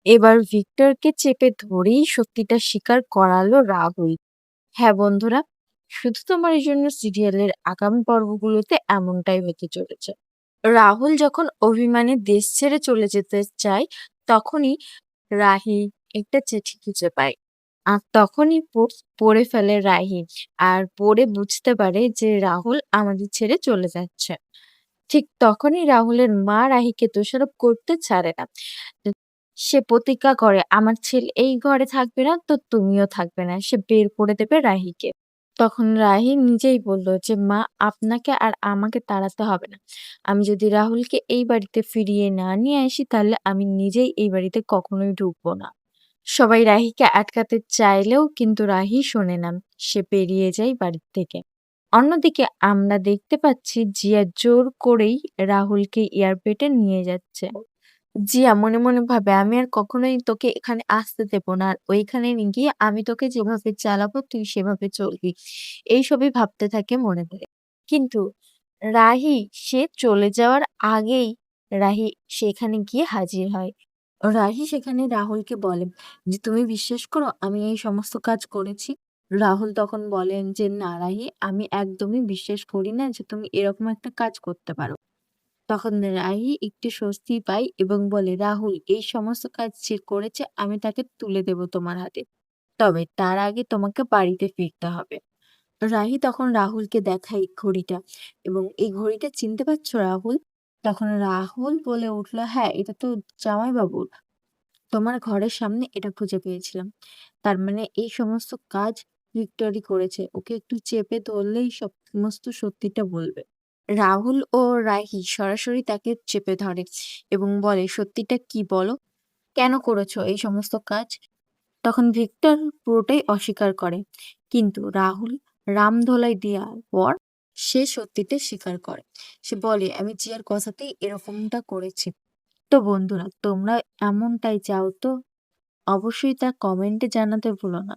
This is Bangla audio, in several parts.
এবার ভিক্টরকে চেপে ধরেই সত্যিটা স্বীকার করালো রাহুল। হ্যাঁ বন্ধুরা, শুধু তোমার জন্য সিরিয়ালের আগামী পর্বগুলোতে এমনটাই হতে চলেছে। রাহুল যখন অভিমানে দেশ ছেড়ে চলে যেতে চায়, তখনই রাহি একটা চিঠি খুঁজে পায়। আর তখনই পড়ে ফেলে রাহি। আর পড়ে বুঝতে পারে যে রাহুল আমাদের ছেড়ে চলে যাচ্ছে। ঠিক তখনই রাহুলের মা রাহিকে দোষারোপ করতে ছাড়ে না। সে প্রতিজ্ঞা করে, আমার ছেলে এই ঘরে থাকবে না তো তুমিও থাকবে না। সে বের করে দেবে রাহিকে। তখন রাহি নিজেই বলল যে, মা, আপনাকে আর আমাকে তাড়াতে হবে না। আমি যদি রাহুলকে এই বাড়িতে ফিরিয়ে না নিয়ে আসি, তাহলে আমি নিজেই এই বাড়িতে কখনোই ঢুকবো না। সবাই রাহিকে আটকাতে চাইলেও কিন্তু রাহি শোনে না। সে বেরিয়ে যায় বাড়ি থেকে। অন্যদিকে আমরা দেখতে পাচ্ছি জিয়া জোর করেই রাহুলকে এয়ারপোর্টে নিয়ে যাচ্ছে। জিয়া মনে মনে ভাবে, আমি আর কখনোই তোকে এখানে আসতে দেব না। আর ওইখানে গিয়ে আমি তোকে যেভাবে চালাবো তুই সেভাবে চলবি। এইসবই ভাবতে থাকে মনে মনে। কিন্তু রাহি সে চলে যাওয়ার আগেই রাহি সেখানে গিয়ে হাজির হয়। রাহি সেখানে রাহুলকে বলে যে, তুমি বিশ্বাস করো আমি এই সমস্ত কাজ করেছি। রাহুল তখন বলেন যে, না রাহি, আমি একদমই বিশ্বাস করি না যে তুমি এরকম একটা কাজ করতে পারো। তখন রাহি একটু স্বস্তি পায় এবং বলে, রাহুল এই সমস্ত কাজ যে করেছে আমি তাকে তুলে দেব তোমার হাতে। তবে তার আগে তোমাকে বাড়িতে ফিরতে হবে। রাহি তখন রাহুলকে দেখায় ঘড়িটা এবং এই ঘড়িটা চিনতে পারছো রাহুল? তখন রাহুল বলে উঠল, হ্যাঁ এটা তো জামাইবাবুর। তোমার ঘরের সামনে এটা খুঁজে পেয়েছিলাম। তার মানে এই সমস্ত কাজ ভিক্টরি করেছে। ওকে একটু চেপে ধরলেই সমস্ত সত্যিটা বলবে। রাহুল ও রাহি সরাসরি তাকে চেপে ধরে এবং বলে, সত্যিটা কি বলো, কেন করেছো এই সমস্ত কাজ? তখন ভিক্টর পুরোটাই অস্বীকার করে। কিন্তু রাহুল রামধোলাই দেওয়ার পর সে সত্যিটা স্বীকার করে। সে বলে, আমি জিয়ার কথাতেই এরকমটা করেছি। তো বন্ধুরা, তোমরা এমনটাই চাও তো? অবশ্যই তা কমেন্টে জানাতে ভুলো না।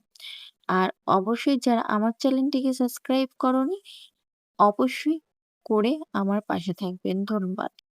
আর অবশ্যই যারা আমার চ্যানেলটিকে সাবস্ক্রাইব করোনি, অবশ্যই করে আমার পাশে থাকবেন। ধন্যবাদ।